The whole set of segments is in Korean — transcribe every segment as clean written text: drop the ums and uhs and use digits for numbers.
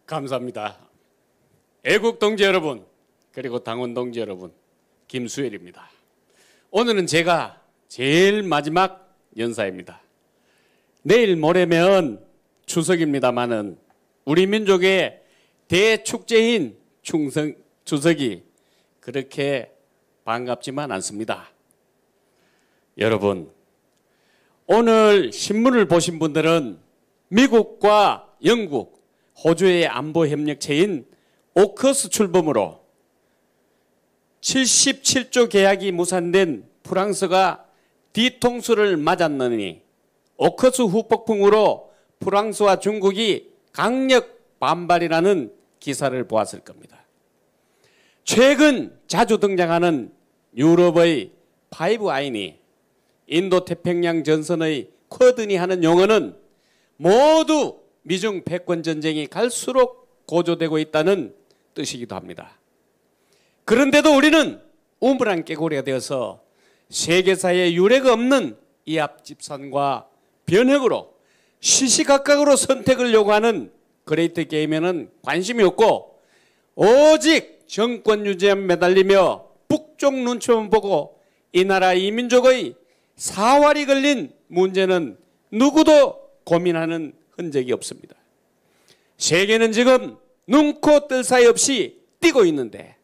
감사합니다. 애국 동지 여러분, 그리고 당원 동지 여러분, 김수열입니다. 오늘은 제가 제일 마지막 연사입니다. 내일 모레면 추석입니다마는 우리 민족의 대축제인 추석이 그렇게 반갑지만 않습니다. 여러분, 오늘 신문을 보신 분들은 미국과 영국, 호주의 안보협력체인 오커스 출범으로 77조 계약이 무산된 프랑스가 뒤통수를 맞았느니 오커스 후폭풍으로 프랑스와 중국이 강력 반발이라는 기사를 보았을 겁니다. 최근 자주 등장하는 유럽의 파이브 아인이 인도태평양 전선의 쿼드니 하는 용어는 모두 미중 패권 전쟁이 갈수록 고조되고 있다는 뜻이기도 합니다. 그런데도 우리는 우물안 깨고리가 되어서 세계사에 유례가 없는 이 앞집산과 변혁으로 시시각각으로 선택을 요구하는 그레이트 게임에는 관심이 없고 오직 정권 유지에 매달리며 북쪽 눈치만 보고 이 나라 이 민족의 사활이 걸린 문제는 누구도 고민하는 흔적이 없습니다. 세계는 지금 눈코 뜰 사이 없이 뛰고 있는데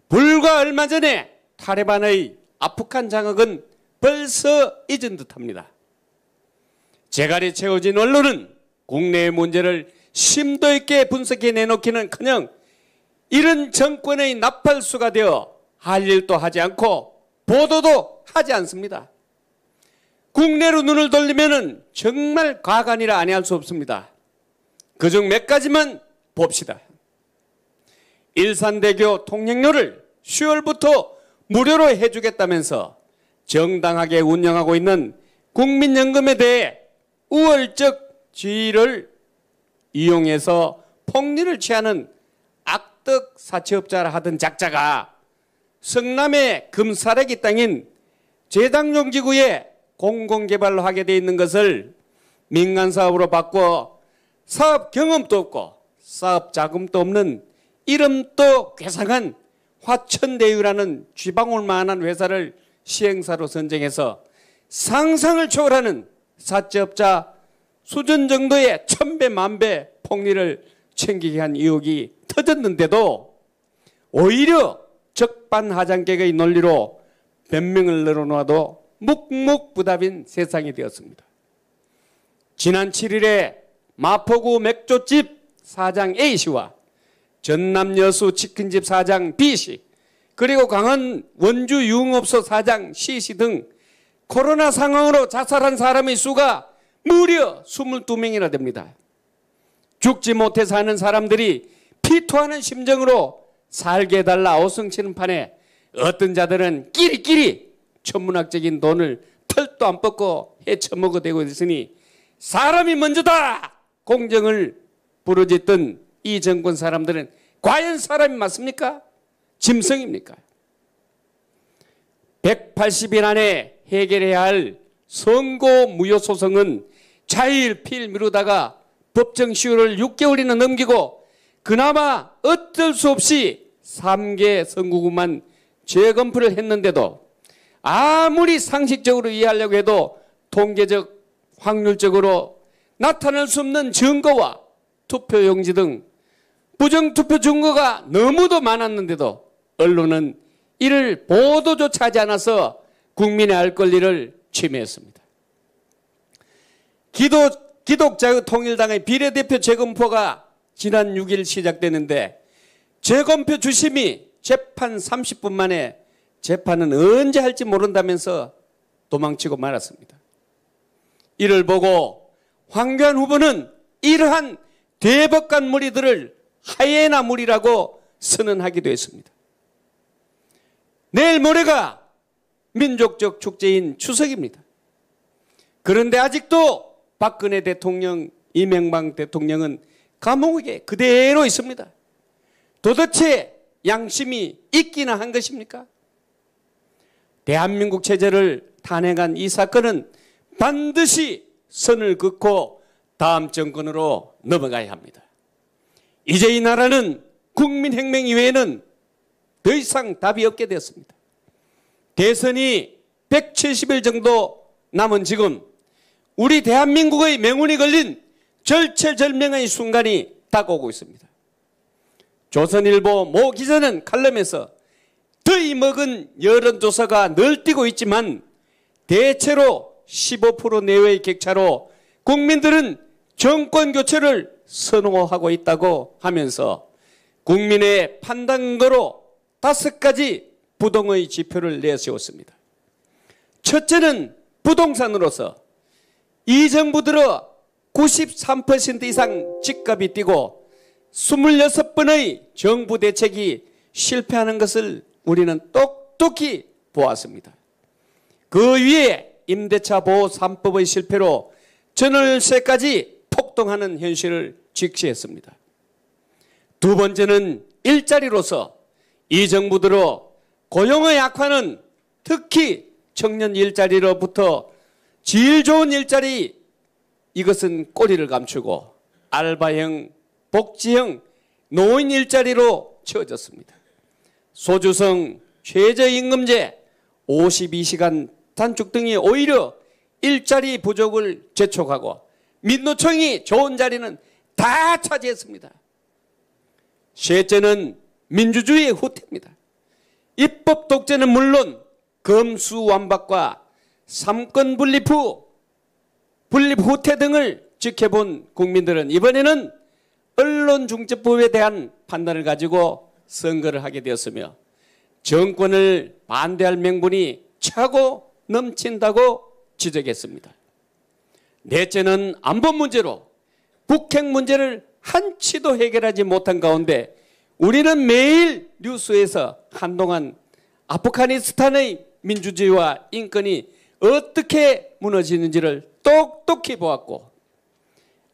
불과 얼마 전에 탈레반의 아프간 장악은 벌써 잊은 듯합니다. 재갈이 채워진 언론은 국내의 문제를 심도 있게 분석해 내놓기는커녕 이런 정권의 나팔수가 되어 할 일도 하지 않고 보도도 하지 않습니다. 국내로 눈을 돌리면 정말 과간이라 아니할 수 없습니다. 그중 몇 가지만 봅시다. 일산대교 통행료를 10월부터 무료로 해주겠다면서 정당하게 운영하고 있는 국민연금에 대해 우월적 지위를 이용해서 폭리를 취하는 악덕 사채업자라 하던 작자가 성남의 금사래기 땅인 제당용지구에 공공개발로 하게 돼 있는 것을 민간사업으로 바꿔 사업 경험도 없고 사업 자금도 없는 이름도 괴상한 화천대유라는 쥐방울만한 회사를 시행사로 선정해서 상상을 초월하는 사채업자 수준 정도의 천배 만배 폭리를 챙기게 한 의혹이 터졌는데도 오히려 적반하장객의 논리로 변명을 늘어놓아도 묵묵부답인 세상이 되었습니다. 지난 7일에 마포구 맥주집 사장 A씨와 전남 여수 치킨집 사장 B씨 그리고 강원 원주 유흥업소 사장 C씨 등 코로나 상황으로 자살한 사람의 수가 무려 22명이나 됩니다. 죽지 못해 사는 사람들이 피토하는 심정으로 살게 해달라 어성치는 판에 어떤 자들은 끼리끼리 천문학적인 돈을 털도 안 뻗고 헤쳐먹어대고 있으니 사람이 먼저다! 공정을 부르짖던 이 정권 사람들은 과연 사람이 맞습니까? 짐승입니까? 180일 안에 해결해야 할 선고 무효 소송은 자일필 미루다가 법정 시효를 6개월이나 넘기고 그나마 어쩔 수 없이 3개 선고구만 재검표를 했는데도 아무리 상식적으로 이해하려고 해도 통계적 확률적으로 나타날 수 없는 증거와 투표용지 등 부정투표 증거가 너무도 많았는데도 언론은 이를 보도조차 하지 않아서 국민의 알 권리를 침해했습니다. 기독자유 통일당의 비례대표 재검표가 지난 6일 시작되는데 재검표 주심이 재판 30분 만에 재판은 언제 할지 모른다면서 도망치고 말았습니다. 이를 보고 황교안 후보는 이러한 대법관 무리들을 하이에나 무리라고 선언하기도 했습니다. 내일 모레가 민족적 축제인 추석입니다. 그런데 아직도 박근혜 대통령, 이명박 대통령은 감옥에 그대로 있습니다. 도대체 양심이 있기나 한 것입니까? 대한민국 체제를 탄핵한 이 사건은 반드시 선을 긋고 다음 정권으로 넘어가야 합니다. 이제 이 나라는 국민혁명 이외에는 더 이상 답이 없게 되었습니다. 대선이 170일 정도 남은 지금 우리 대한민국의 명운이 걸린 절체절명의 순간이 다가오고 있습니다. 조선일보 모 기자는 칼럼에서 더위 먹은 여론조사가 널뛰고 있지만 대체로 15% 내외의 격차로 국민들은 정권 교체를 선호하고 있다고 하면서 국민의 판단거로 5가지 부동의 지표를 내세웠습니다. 첫째는 부동산으로서 이 정부 들어 93% 이상 집값이 뛰고 26번의 정부 대책이 실패하는 것을 우리는 똑똑히 보았습니다. 그 위에 임대차 보호 3법의 실패로 전월세까지 폭등하는 현실을 직시했습니다. 두 번째는 일자리로서 이 정부 들어 고용의 악화는 특히 청년 일자리로부터 질 좋은 일자리 이것은 꼬리를 감추고 알바형, 복지형, 노인 일자리로 채워졌습니다. 소주성, 최저임금제, 52시간 단축 등이 오히려 일자리 부족을 재촉하고 민노총이 좋은 자리는 다 차지했습니다. 셋째는 민주주의의 후퇴입니다. 입법 독재는 물론 검수완박과 삼권 분립 후퇴 등을 지켜본 국민들은 이번에는 언론중재법에 대한 판단을 가지고 선거를 하게 되었으며 정권을 반대할 명분이 차고 넘친다고 지적했습니다. 넷째는 안보 문제로 북핵 문제를 한치도 해결하지 못한 가운데 우리는 매일 뉴스에서 한동안 아프가니스탄의 민주주의와 인권이 어떻게 무너지는지를 똑똑히 보았고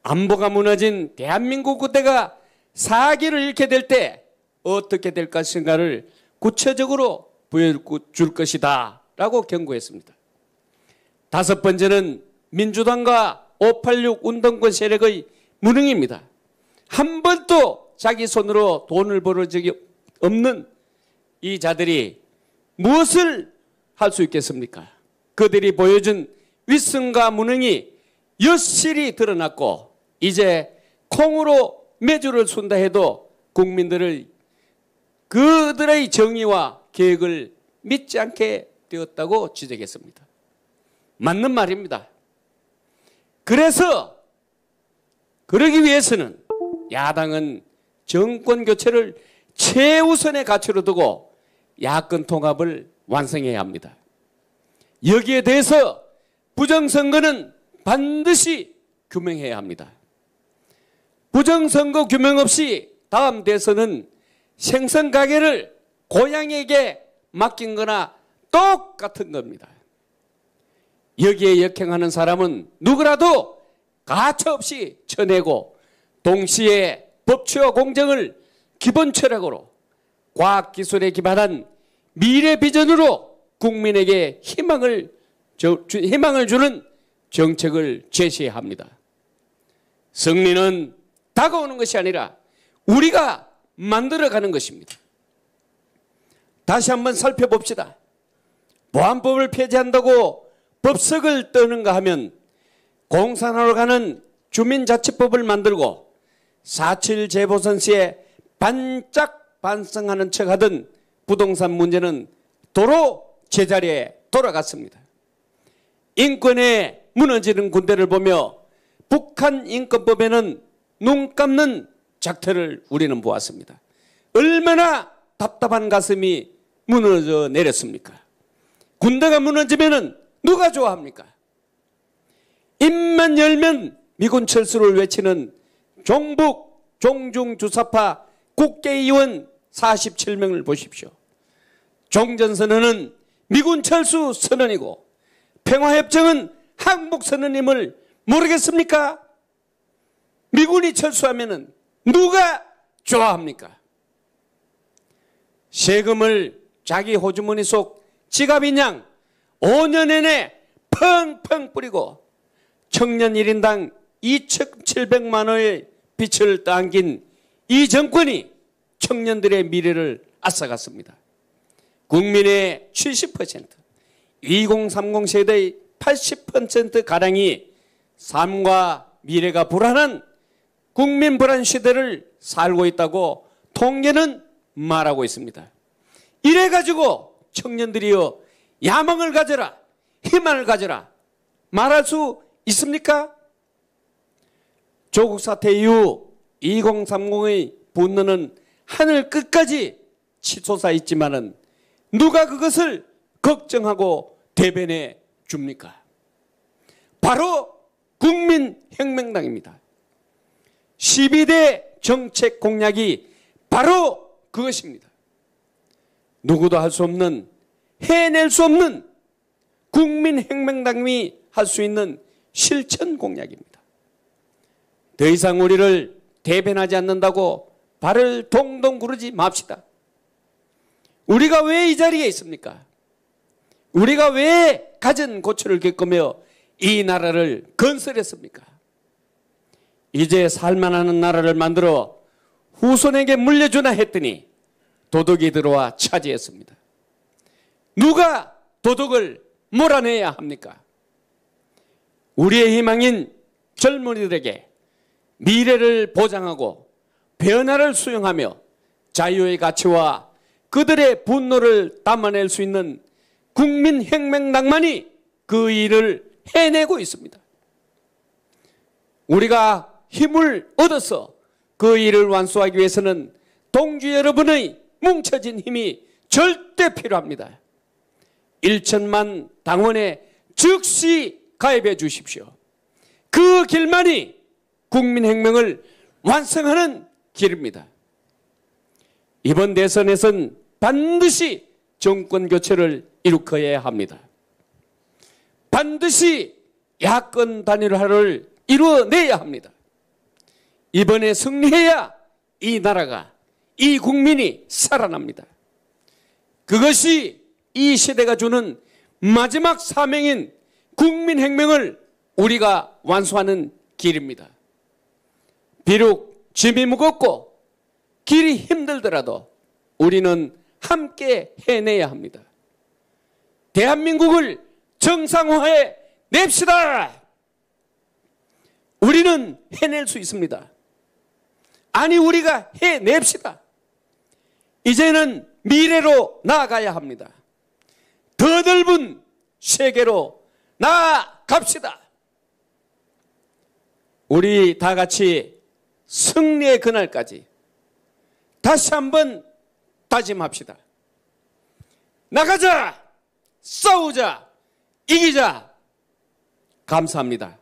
안보가 무너진 대한민국 국대가 사기를 잃게 될 때 어떻게 될 것인가를 구체적으로 보여줄 것이다 라고 경고했습니다. 다섯 번째는 민주당과 586 운동권 세력의 무능입니다. 한 번도 자기 손으로 돈을 벌어 적이 없는 이 자들이 무엇을 할 수 있겠습니까? 그들이 보여준 위선과 무능이 여실히 드러났고 이제 콩으로 매주를 순다 해도 국민들을 그들의 정의와 계획을 믿지 않게 되었다고 지적했습니다. 맞는 말입니다. 그래서 그러기 위해서는 야당은 정권 교체를 최우선의 가치로 두고 야권 통합을 완성해야 합니다. 여기에 대해서 부정선거는 반드시 규명해야 합니다. 부정선거 규명 없이 다음 대선은 생선가게를 고양이에게 맡긴 거나 똑같은 겁니다. 여기에 역행하는 사람은 누구라도 가차없이 쳐내고 동시에 법치와 공정을 기본 철학으로 과학기술에 기반한 미래 비전으로 국민에게 희망을 주는 정책을 제시해야 합니다. 승리는 다가오는 것이 아니라 우리가 만들어가는 것입니다. 다시 한번 살펴봅시다. 보안법을 폐지한다고 법석을 떠는가 하면 공산화로 가는 주민자치법을 만들고 4.7 재보선 시에 반짝 반성하는 척하던 부동산 문제는 도로 제자리에 돌아갔습니다. 인권에 무너지는 군대를 보며 북한 인권법에는 눈 감는 작태를 우리는 보았습니다. 얼마나 답답한 가슴이 무너져 내렸습니까? 군대가 무너지면 누가 좋아합니까? 입만 열면 미군 철수를 외치는 종북 종중주사파 국회의원 47명을 보십시오. 종전선언은 미군 철수 선언이고 평화협정은 항복선언임을 모르겠습니까? 미군이 철수하면 누가 좋아합니까? 세금을 자기 호주머니 속 지갑인 양 5년 내내 펑펑 뿌리고 청년 1인당 2,700만 원의 빚을 당긴 이 정권이 청년들의 미래를 앗아갔습니다. 국민의 70%, 2030 세대의 80%가량이 삶과 미래가 불안한 국민 불안 시대를 살고 있다고 통계는 말하고 있습니다. 이래가지고 청년들이여 야망을 가져라, 희망을 가져라 말할 수 있습니까? 조국 사태 이후 2030의 분노는 하늘 끝까지 치솟아 있지만은 누가 그것을 걱정하고 대변해 줍니까? 바로 국민혁명당입니다. 12대 정책 공약이 바로 그것입니다. 누구도 할 수 없는, 해낼 수 없는 국민혁명당이 할 수 있는 실천 공약입니다. 더 이상 우리를 대변하지 않는다고 발을 동동 구르지 맙시다. 우리가 왜 이 자리에 있습니까? 우리가 왜 가진 고초를 겪으며 이 나라를 건설했습니까? 이제 살만하는 나라를 만들어 후손에게 물려주나 했더니 도둑이 들어와 차지했습니다. 누가 도둑을 몰아내야 합니까? 우리의 희망인 젊은이들에게 미래를 보장하고 변화를 수용하며 자유의 가치와 그들의 분노를 담아낼 수 있는 국민혁명당만이 그 일을 해내고 있습니다. 우리가 힘을 얻어서 그 일을 완수하기 위해서는 동지 여러분의 뭉쳐진 힘이 절대 필요합니다. 1천만 당원에 즉시 가입해 주십시오. 그 길만이 국민혁명을 완성하는 길입니다. 이번 대선에선 반드시 정권 교체를 이룩해야 합니다. 반드시 야권 단일화를 이루어내야 합니다. 이번에 승리해야 이 나라가, 이 국민이 살아납니다. 그것이 이 시대가 주는 마지막 사명인 국민혁명을 우리가 완수하는 길입니다. 비록 짐이 무겁고 길이 힘들더라도 우리는 함께 해내야 합니다. 대한민국을 정상화해 냅시다. 우리는 해낼 수 있습니다. 아니, 우리가 해냅시다. 이제는 미래로 나아가야 합니다. 더 넓은 세계로 나아갑시다. 우리 다 같이 승리의 그날까지 다시 한번 다짐합시다. 나가자! 싸우자! 이기자! 감사합니다.